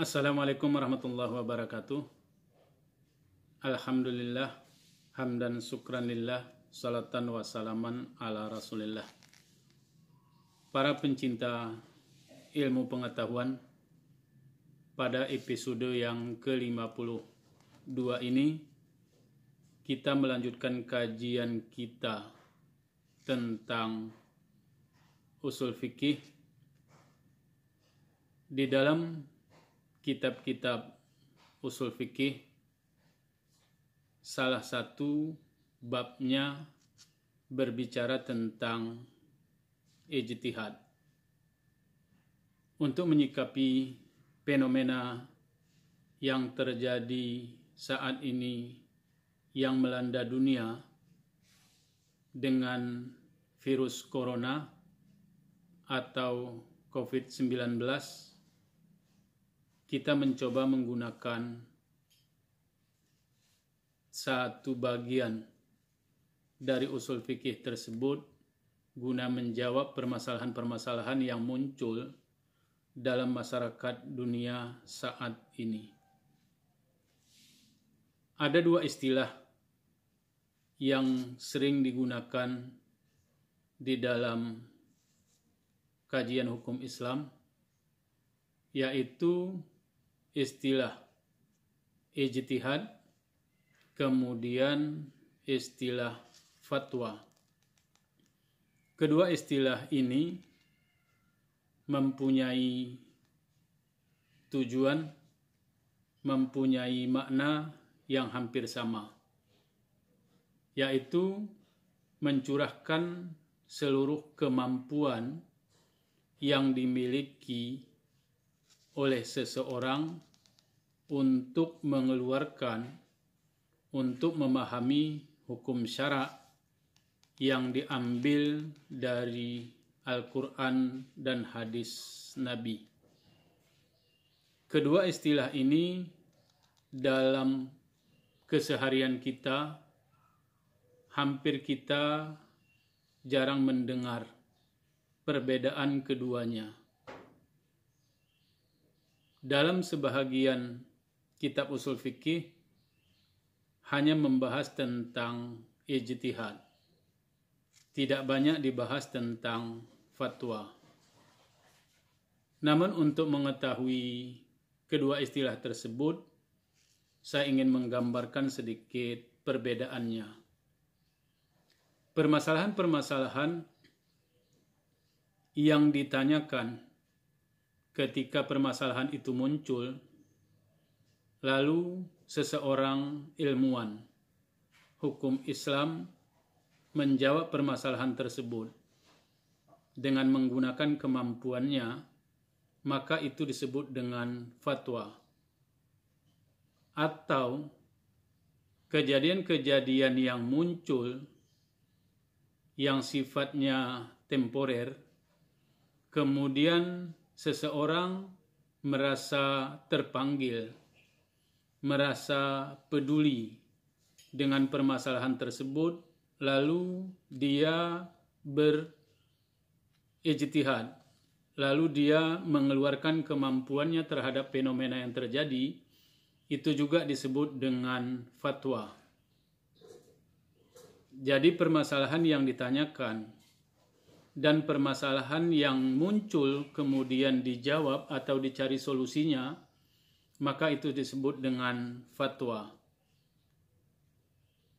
Assalamualaikum warahmatullahi wabarakatuh. Alhamdulillah, hamdan syukran lillah, salatan wa salaman ala rasulillah. Para pencinta ilmu pengetahuan, pada episode yang ke-52 ini kita melanjutkan kajian kita tentang usul fikih di dalam kitab-kitab usul fikih. Salah satu babnya berbicara tentang ijtihad. Untuk menyikapi fenomena yang terjadi saat ini yang melanda dunia dengan virus corona atau COVID-19, kita mencoba menggunakan satu bagian dari usul fikih tersebut guna menjawab permasalahan-permasalahan yang muncul dalam masyarakat dunia saat ini. Ada dua istilah yang sering digunakan di dalam kajian hukum Islam, yaitu istilah ijtihad, kemudian istilah fatwa. Kedua istilah ini mempunyai tujuan, mempunyai makna yang hampir sama, yaitu mencurahkan seluruh kemampuan yang dimiliki oleh seseorang untuk mengeluarkan, untuk memahami hukum syara' yang diambil dari Al-Quran dan hadis Nabi. Kedua istilah ini dalam keseharian kita, hampir kita jarang mendengar perbedaan keduanya. Dalam sebahagian kitab usul fikih hanya membahas tentang ijtihad. Tidak banyak dibahas tentang fatwa. Namun untuk mengetahui kedua istilah tersebut, saya ingin menggambarkan sedikit perbedaannya. Permasalahan-permasalahan yang ditanyakan ketika permasalahan itu muncul, lalu seseorang ilmuwan hukum Islam menjawab permasalahan tersebut dengan menggunakan kemampuannya, maka itu disebut dengan fatwa. Atau kejadian-kejadian yang muncul yang sifatnya temporer, kemudian seseorang merasa terpanggil, merasa peduli dengan permasalahan tersebut, lalu dia berijtihad, lalu dia mengeluarkan kemampuannya terhadap fenomena yang terjadi, itu juga disebut dengan fatwa. Jadi permasalahan yang ditanyakan dan permasalahan yang muncul kemudian dijawab atau dicari solusinya, maka itu disebut dengan fatwa.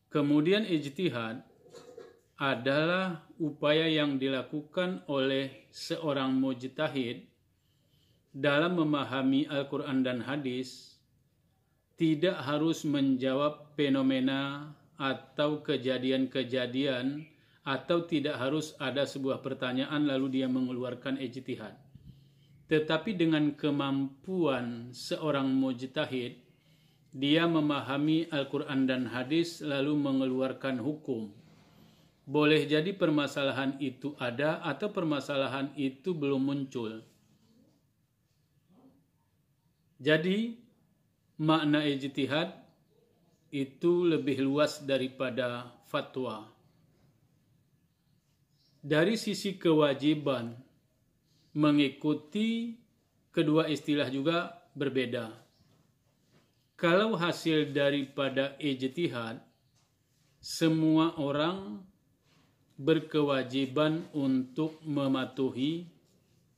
Kemudian ijtihad adalah upaya yang dilakukan oleh seorang mujtahid dalam memahami Al-Quran dan hadis, tidak harus menjawab fenomena atau kejadian-kejadian, atau tidak harus ada sebuah pertanyaan lalu dia mengeluarkan ijtihad. Tetapi dengan kemampuan seorang mujtahid, dia memahami Al-Quran dan hadis lalu mengeluarkan hukum. Boleh jadi permasalahan itu ada atau permasalahan itu belum muncul. Jadi makna ijtihad itu lebih luas daripada fatwa. Dari sisi kewajiban mengikuti kedua istilah juga berbeda. Kalau hasil daripada ijtihad, semua orang berkewajiban untuk mematuhi,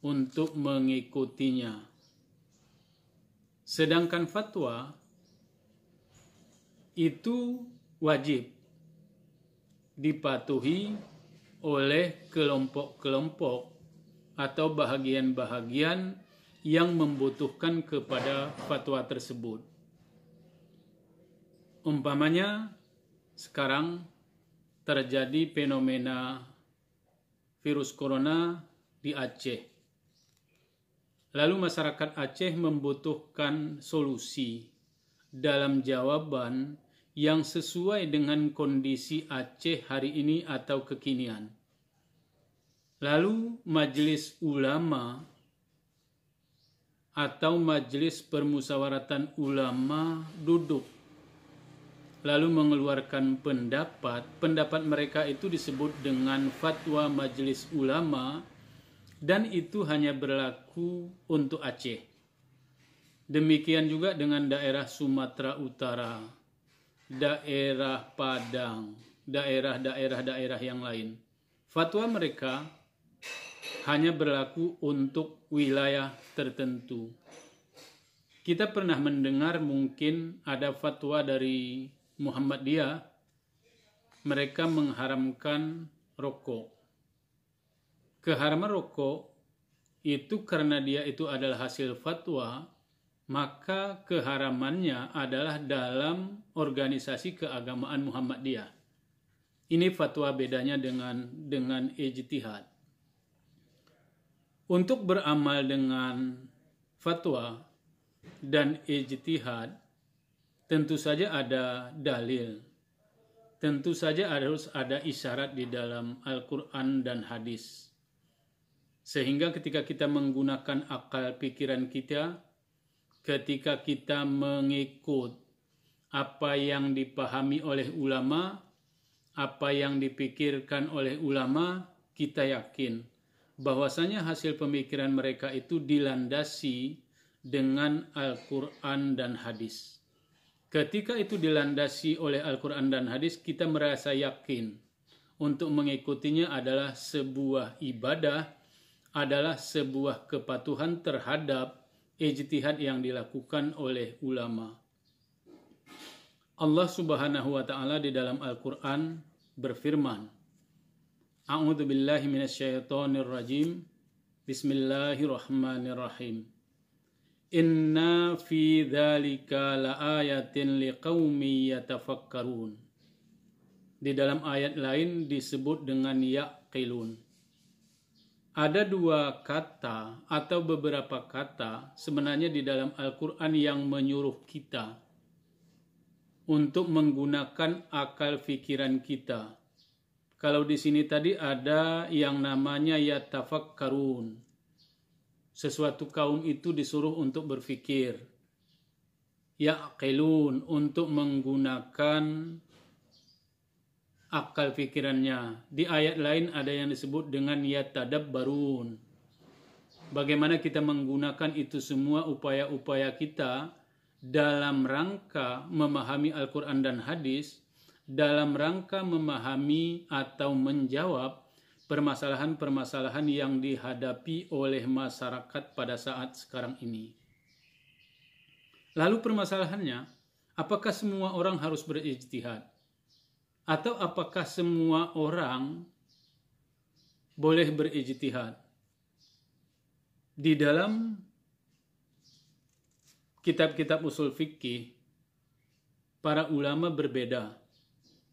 untuk mengikutinya. Sedangkan fatwa itu wajib dipatuhi oleh kelompok-kelompok atau bahagian-bahagian yang membutuhkan kepada fatwa tersebut. Umpamanya, sekarang terjadi fenomena virus corona di Aceh. Lalu masyarakat Aceh membutuhkan solusi dalam jawaban yang sesuai dengan kondisi Aceh hari ini atau kekinian. Lalu majelis ulama atau majelis permusyawaratan ulama duduk lalu mengeluarkan pendapat mereka itu disebut dengan fatwa majelis ulama, dan itu hanya berlaku untuk Aceh. Demikian juga dengan daerah Sumatera Utara, daerah Padang, daerah yang lain. Fatwa mereka hanya berlaku untuk wilayah tertentu. Kita pernah mendengar mungkin ada fatwa dari Muhammadiyah, mereka mengharamkan rokok. Keharaman rokok itu karena dia itu adalah hasil fatwa, maka keharamannya adalah dalam organisasi keagamaan Muhammadiyah. Ini fatwa bedanya dengan ijtihad. Untuk beramal dengan fatwa dan ijtihad, tentu saja ada dalil. Tentu saja harus ada isyarat di dalam Al-Quran dan hadis. Sehingga ketika kita menggunakan akal pikiran kita, ketika kita mengikut apa yang dipahami oleh ulama, apa yang dipikirkan oleh ulama, kita yakin bahwasanya hasil pemikiran mereka itu dilandasi dengan Al-Quran dan hadis. Ketika itu dilandasi oleh Al-Quran dan hadis, kita merasa yakin untuk mengikutinya adalah sebuah ibadah, adalah sebuah kepatuhan terhadap ijtihad yang dilakukan oleh ulama. Allah Subhanahu wa taala di dalam Al-Quran berfirman, A'udzu billahi minasyaitonir rajim. Bismillahirrahmanirrahim. Inna fi dzalika laayatin liqaumin yatafakkarun. Di dalam ayat lain disebut dengan yaqilun. Ada dua kata atau beberapa kata sebenarnya di dalam Al-Quran yang menyuruh kita untuk menggunakan akal pikiran kita. Kalau di sini tadi ada yang namanya yatafakkarun. Sesuatu kaum itu disuruh untuk berfikir. Ya'qilun, untuk menggunakan akal pikirannya. Di ayat lain ada yang disebut dengan yatadabbarun. Bagaimana kita menggunakan itu semua upaya-upaya kita dalam rangka memahami Al-Quran dan hadis, dalam rangka memahami atau menjawab permasalahan-permasalahan yang dihadapi oleh masyarakat pada saat sekarang ini. Lalu permasalahannya, apakah semua orang harus berijtihad? Atau apakah semua orang boleh berijtihad? Di dalam kitab-kitab usul fikih, para ulama berbeda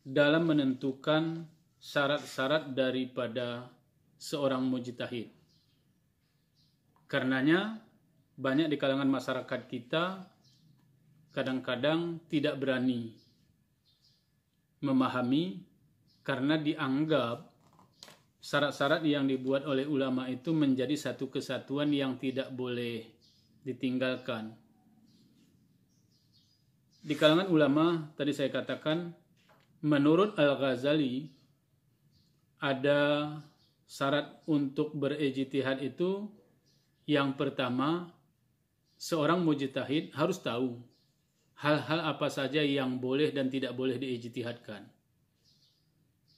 dalam menentukan syarat-syarat daripada seorang mujtahid. Karenanya banyak di kalangan masyarakat kita kadang-kadang tidak berani memahami karena dianggap syarat-syarat yang dibuat oleh ulama itu menjadi satu kesatuan yang tidak boleh ditinggalkan. Di kalangan ulama tadi saya katakan, menurut Al-Ghazali ada syarat untuk berijtihad itu, yang pertama, seorang mujtahid harus tahu hal-hal apa saja yang boleh dan tidak boleh diijtihadkan.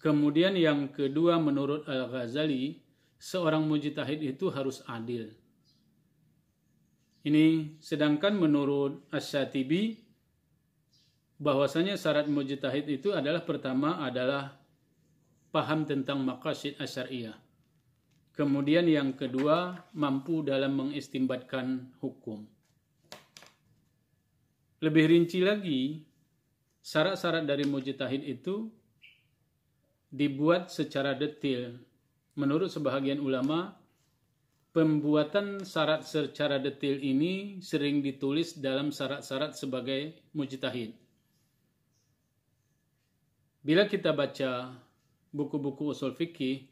Kemudian yang kedua, menurut Al-Ghazali, seorang mujtahid itu harus adil. Ini sedangkan menurut Asy-Syatibi bahwasanya syarat mujtahid itu adalah pertama adalah paham tentang maqasid asy-syar'iyyah. Kemudian yang kedua, mampu dalam mengistinbatkan hukum. Lebih rinci lagi, syarat-syarat dari mujtahid itu dibuat secara detail. Menurut sebahagian ulama, pembuatan syarat secara detail ini sering ditulis dalam syarat-syarat sebagai mujtahid. Bila kita baca buku-buku usul fikih,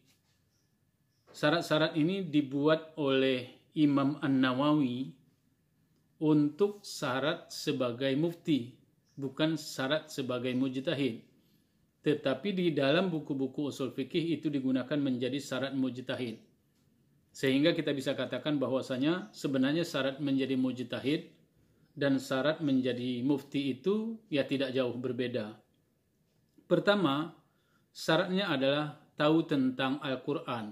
syarat-syarat ini dibuat oleh Imam An-Nawawi untuk syarat sebagai mufti, bukan syarat sebagai mujtahid. Tetapi di dalam buku-buku usul fikih itu digunakan menjadi syarat mujtahid. Sehingga kita bisa katakan bahwasanya sebenarnya syarat menjadi mujtahid dan syarat menjadi mufti itu ya tidak jauh berbeda. Pertama, syaratnya adalah tahu tentang Al-Quran.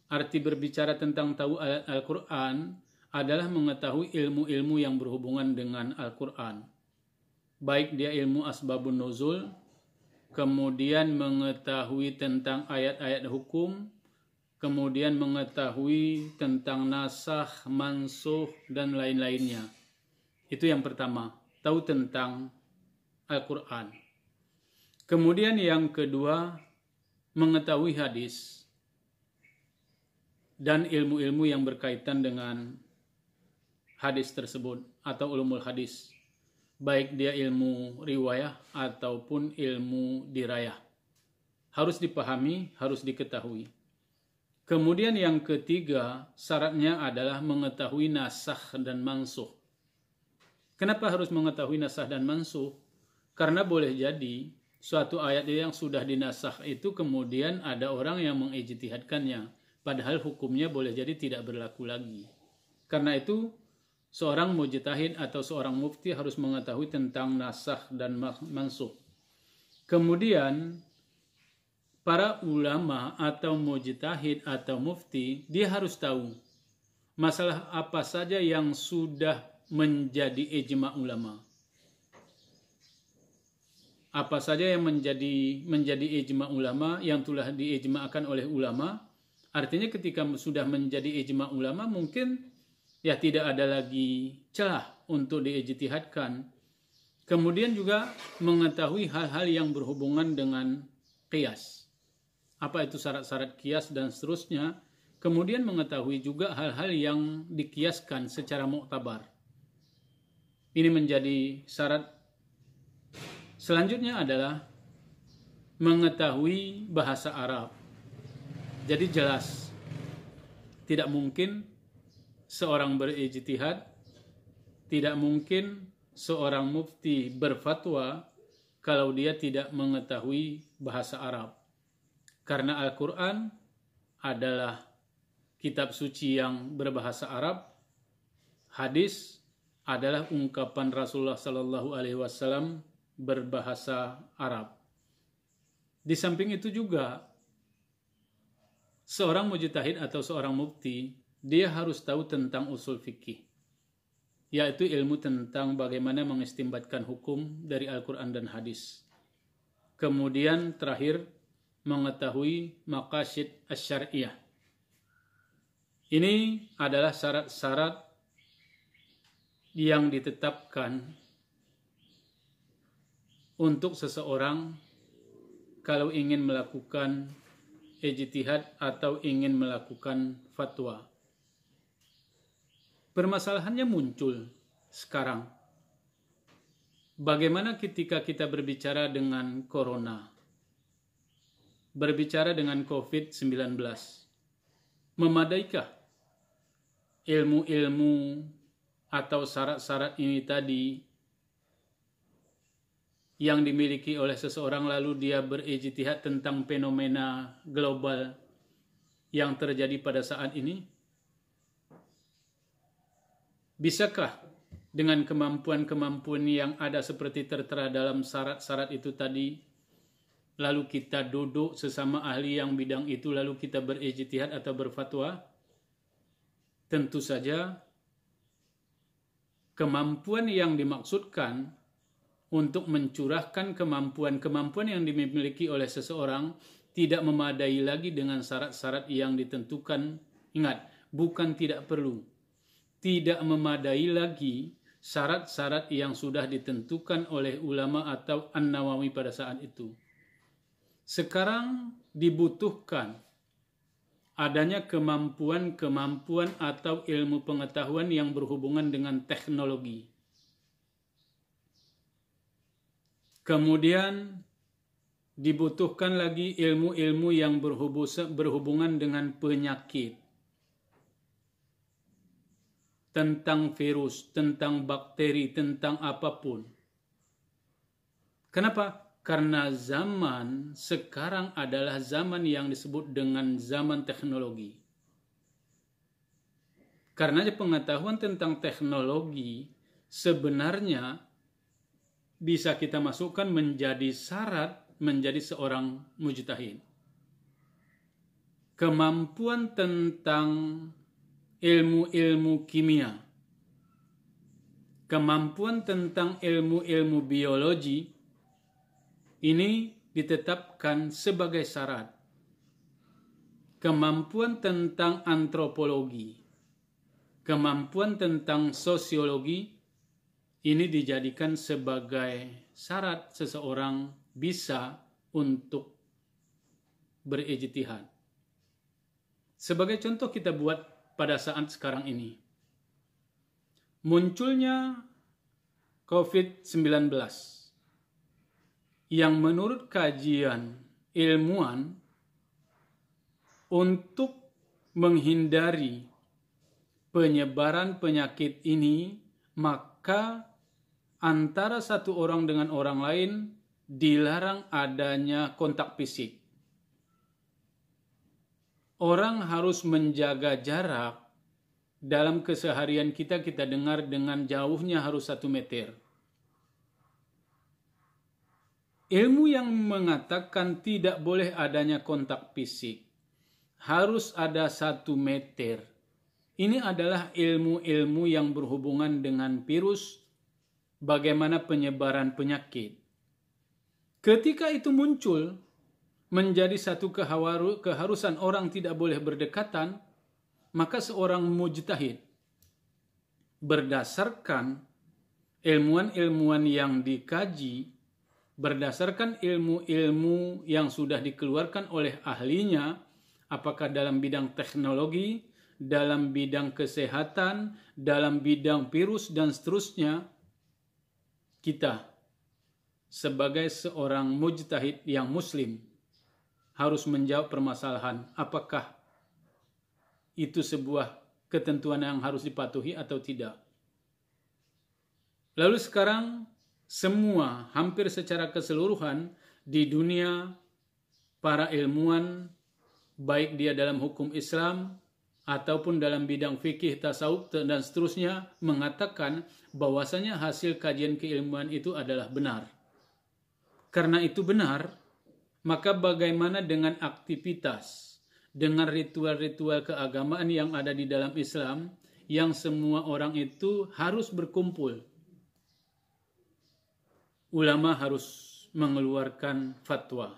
Arti berbicara tentang tahu Al-Quran adalah mengetahui ilmu-ilmu yang berhubungan dengan Al-Quran. Baik dia ilmu asbabun nuzul, kemudian mengetahui tentang ayat-ayat hukum, kemudian mengetahui tentang nasakh, mansukh, dan lain-lainnya. Itu yang pertama, tahu tentang Al-Quran. Kemudian yang kedua, mengetahui hadis dan ilmu-ilmu yang berkaitan dengan hadis tersebut atau ulumul hadis. Baik dia ilmu riwayah ataupun ilmu dirayah. Harus dipahami, harus diketahui. Kemudian yang ketiga, syaratnya adalah mengetahui nasakh dan mansukh. Kenapa harus mengetahui nasakh dan mansukh? Karena boleh jadi suatu ayat yang sudah dinasakh itu kemudian ada orang yang mengijtihadkannya, padahal hukumnya boleh jadi tidak berlaku lagi. Karena itu, seorang mujtahid atau seorang mufti harus mengetahui tentang nasakh dan mansukh. Kemudian, para ulama atau mujtahid atau mufti, dia harus tahu masalah apa saja yang sudah menjadi ijma' ulama. Apa saja yang menjadi ijma' ulama, yang telah diijma'kan oleh ulama. Artinya ketika sudah menjadi ijma' ulama, mungkin ya tidak ada lagi celah untuk diijtihadkan. Kemudian juga mengetahui hal-hal yang berhubungan dengan qiyas. Apa itu syarat-syarat qiyas dan seterusnya. Kemudian mengetahui juga hal-hal yang dikiaskan secara muktabar. Ini menjadi syarat. Selanjutnya adalah mengetahui bahasa Arab. Jadi jelas, tidak mungkin seorang berijtihad, tidak mungkin seorang mufti berfatwa kalau dia tidak mengetahui bahasa Arab. Karena Al-Quran adalah kitab suci yang berbahasa Arab, hadis adalah ungkapan Rasulullah SAW berbahasa Arab. Di samping itu juga, seorang mujtahid atau seorang mufti, dia harus tahu tentang usul fikih, yaitu ilmu tentang bagaimana mengistinbatkan hukum dari Al-Quran dan hadis. Kemudian terakhir, mengetahui maqasid asy-syar'iyyah. Ini adalah syarat-syarat yang ditetapkan untuk seseorang kalau ingin melakukan ijtihad atau ingin melakukan fatwa. Permasalahannya muncul sekarang. Bagaimana ketika kita berbicara dengan corona? Berbicara dengan COVID-19? Memadaikah ilmu-ilmu atau syarat-syarat ini tadi yang dimiliki oleh seseorang lalu dia berijtihad tentang fenomena global yang terjadi pada saat ini? Bisakah dengan kemampuan-kemampuan yang ada seperti tertera dalam syarat-syarat itu tadi, lalu kita duduk sesama ahli yang bidang itu, lalu kita berijtihad atau berfatwa? Tentu saja kemampuan yang dimaksudkan untuk mencurahkan kemampuan-kemampuan yang dimiliki oleh seseorang tidak memadai lagi dengan syarat-syarat yang ditentukan. Ingat, bukan tidak perlu. Tidak memadai lagi syarat-syarat yang sudah ditentukan oleh ulama atau An-Nawawi pada saat itu. Sekarang dibutuhkan adanya kemampuan-kemampuan atau ilmu pengetahuan yang berhubungan dengan teknologi. Kemudian dibutuhkan lagi ilmu-ilmu yang berhubungan dengan penyakit. Tentang virus, tentang bakteri, tentang apapun. Kenapa? Karena zaman sekarang adalah zaman yang disebut dengan zaman teknologi. Karena pengetahuan tentang teknologi sebenarnya bisa kita masukkan menjadi syarat menjadi seorang mujtahid. Kemampuan tentang ilmu-ilmu kimia, kemampuan tentang ilmu-ilmu biologi, ini ditetapkan sebagai syarat. Kemampuan tentang antropologi, kemampuan tentang sosiologi, ini dijadikan sebagai syarat seseorang bisa untuk berijtihad. Sebagai contoh kita buat pada saat sekarang ini. Munculnya COVID-19 yang menurut kajian ilmuwan untuk menghindari penyebaran penyakit ini, maka antara satu orang dengan orang lain dilarang adanya kontak fisik. Orang harus menjaga jarak. Dalam keseharian kita dengar dengan jauhnya harus 1 meter. Ilmu yang mengatakan tidak boleh adanya kontak fisik, harus ada 1 meter. Ini adalah ilmu-ilmu yang berhubungan dengan virus, bagaimana penyebaran penyakit. Ketika itu muncul, menjadi satu keharusan orang tidak boleh berdekatan, maka seorang mujtahid berdasarkan ilmuwan-ilmuwan yang dikaji, berdasarkan ilmu-ilmu yang sudah dikeluarkan oleh ahlinya, apakah dalam bidang teknologi, dalam bidang kesehatan, dalam bidang virus, dan seterusnya, kita sebagai seorang mujtahid yang muslim harus menjawab permasalahan apakah itu sebuah ketentuan yang harus dipatuhi atau tidak. Lalu sekarang semua hampir secara keseluruhan di dunia para ilmuwan, baik dia dalam hukum Islam ataupun dalam bidang fikih, tasawuf dan seterusnya, mengatakan bahwasanya hasil kajian keilmuan itu adalah benar. Karena itu benar, maka bagaimana dengan aktivitas, dengan ritual-ritual keagamaan yang ada di dalam Islam, yang semua orang itu harus berkumpul. Ulama harus mengeluarkan fatwa.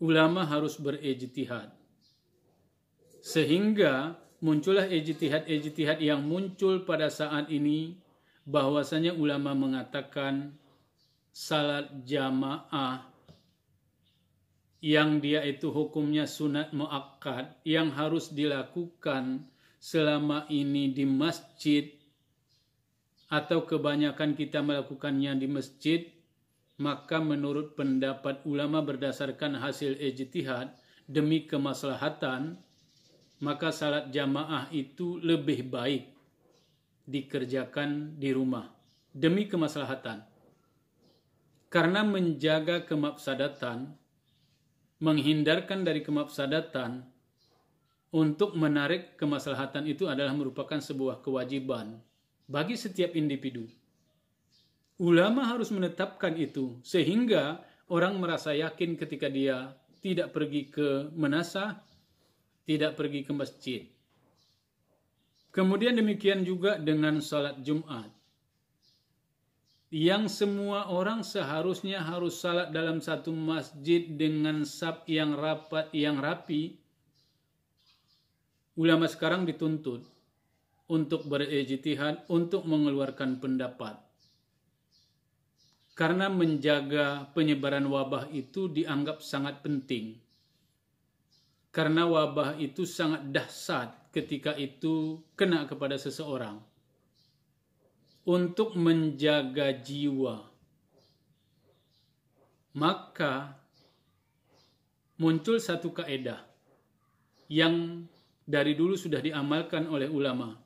Ulama harus berijtihad. Sehingga muncullah ijtihad-ijtihad yang muncul pada saat ini, bahwasanya ulama mengatakan salat jamaah yang dia itu hukumnya sunat muakkad yang harus dilakukan selama ini di masjid atau kebanyakan kita melakukannya di masjid, maka menurut pendapat ulama berdasarkan hasil ijtihad demi kemaslahatan, maka salat jamaah itu lebih baik dikerjakan di rumah demi kemaslahatan. Karena menjaga kemafsadatan, menghindarkan dari kemafsadatan, untuk menarik kemaslahatan itu adalah merupakan sebuah kewajiban bagi setiap individu. Ulama harus menetapkan itu sehingga orang merasa yakin ketika dia tidak pergi ke menasah, tidak pergi ke masjid. Kemudian demikian juga dengan salat Jumat. Yang semua orang seharusnya harus salat dalam satu masjid dengan saf yang rapat, yang rapi. Ulama sekarang dituntut untuk berijtihad, untuk mengeluarkan pendapat. Karena menjaga penyebaran wabah itu dianggap sangat penting. Karena wabah itu sangat dahsyat ketika itu kena kepada seseorang. Untuk menjaga jiwa, maka muncul satu kaedah yang dari dulu sudah diamalkan oleh ulama.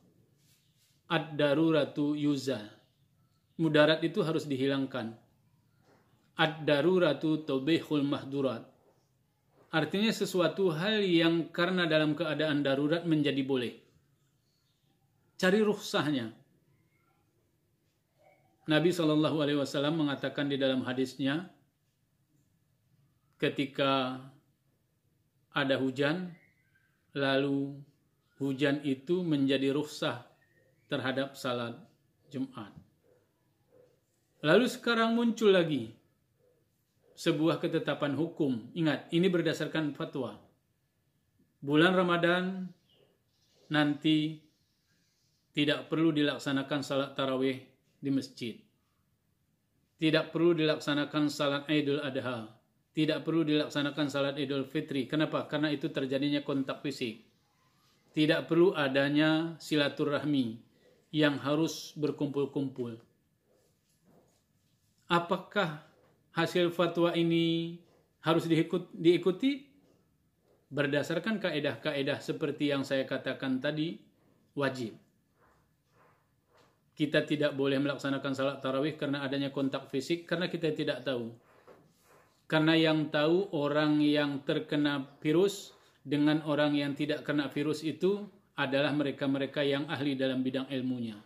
Ad-daruratu yuzal. Mudarat itu harus dihilangkan. Ad-daruratu tubihul mahdurat. Artinya sesuatu hal yang karena dalam keadaan darurat menjadi boleh. Cari rukhsahnya. Nabi SAW mengatakan di dalam hadisnya, ketika ada hujan, lalu hujan itu menjadi rukhsah terhadap salat Jumat. Lalu sekarang muncul lagi sebuah ketetapan hukum. Ingat, ini berdasarkan fatwa. Bulan Ramadan nanti tidak perlu dilaksanakan salat tarawih di masjid. Tidak perlu dilaksanakan salat Idul Adha. Tidak perlu dilaksanakan salat Idul Fitri. Kenapa? Karena itu terjadinya kontak fisik. Tidak perlu adanya silaturahmi yang harus berkumpul-kumpul. Apakah hasil fatwa ini harus diikuti? Berdasarkan kaedah-kaedah seperti yang saya katakan tadi, wajib. Kita tidak boleh melaksanakan salat tarawih karena adanya kontak fisik, karena kita tidak tahu. Karena yang tahu orang yang terkena virus dengan orang yang tidak kena virus itu adalah mereka-mereka yang ahli dalam bidang ilmunya.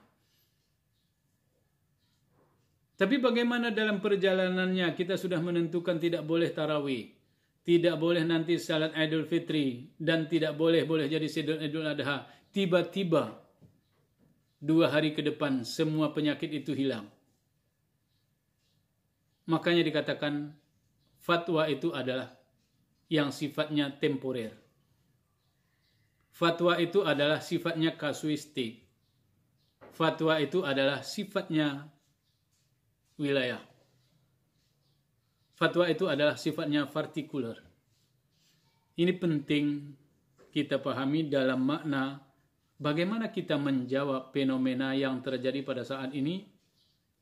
Tapi bagaimana dalam perjalanannya kita sudah menentukan tidak boleh tarawih, tidak boleh nanti salat Idul Fitri, dan tidak boleh jadi Idul Adha. Tiba-tiba 2 hari ke depan semua penyakit itu hilang. Makanya dikatakan fatwa itu adalah yang sifatnya temporer. Fatwa itu adalah sifatnya kasuistik. Fatwa itu adalah sifatnya wilayah. Fatwa itu adalah sifatnya partikular. Ini penting kita pahami dalam makna bagaimana kita menjawab fenomena yang terjadi pada saat ini,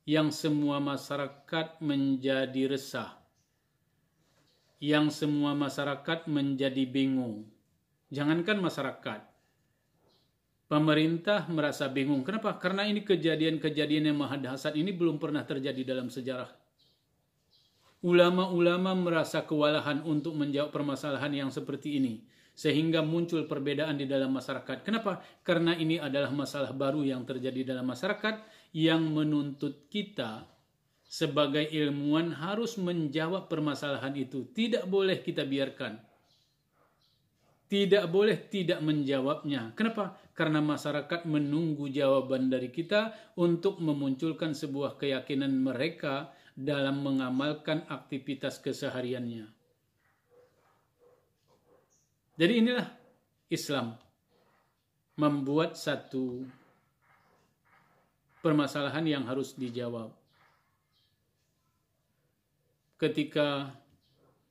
yang semua masyarakat menjadi resah, yang semua masyarakat menjadi bingung. Jangankan masyarakat, pemerintah merasa bingung. Kenapa? Karena ini kejadian-kejadian yang maha dahsyat ini belum pernah terjadi dalam sejarah. Ulama-ulama merasa kewalahan untuk menjawab permasalahan yang seperti ini. Sehingga muncul perbedaan di dalam masyarakat. Kenapa? Karena ini adalah masalah baru yang terjadi dalam masyarakat yang menuntut kita sebagai ilmuwan harus menjawab permasalahan itu. Tidak boleh kita biarkan. Tidak boleh tidak menjawabnya. Kenapa? Karena masyarakat menunggu jawaban dari kita untuk memunculkan sebuah keyakinan mereka dalam mengamalkan aktivitas kesehariannya. Jadi inilah Islam membuat satu permasalahan yang harus dijawab. Ketika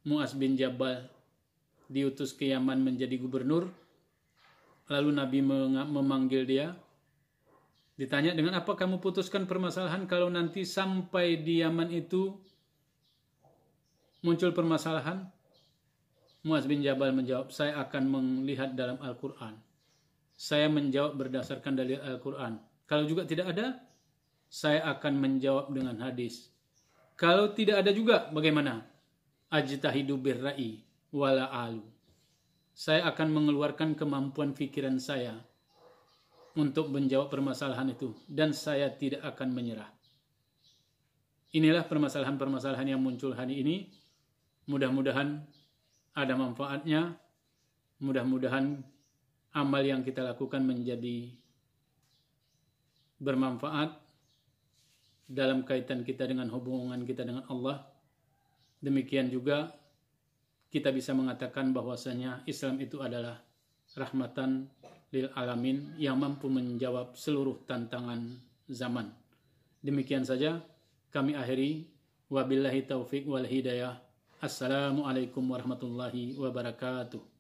Mu'az bin Jabal diutus ke Yaman menjadi gubernur, lalu Nabi memanggil dia, ditanya, dengan apa kamu putuskan permasalahan kalau nanti sampai di Yaman itu muncul permasalahan? Mu'az bin Jabal menjawab, saya akan melihat dalam Al-Quran. Saya menjawab berdasarkan dalil Al-Quran. Kalau juga tidak ada, saya akan menjawab dengan hadis. Kalau tidak ada juga, bagaimana? Ajtahidu birra'i wala alu. saya akan mengeluarkan kemampuan pikiran saya untuk menjawab permasalahan itu, dan saya tidak akan menyerah. Inilah permasalahan-permasalahan yang muncul hari ini. Mudah-mudahan ada manfaatnya. Mudah-mudahan amal yang kita lakukan menjadi bermanfaat dalam kaitan kita dengan hubungan kita dengan Allah. Demikian juga kita bisa mengatakan bahwasanya Islam itu adalah rahmatan lil alamin yang mampu menjawab seluruh tantangan zaman. Demikian saja kami akhiri. Wabillahi taufiq wal hidayah. Assalamualaikum warahmatullahi wabarakatuh.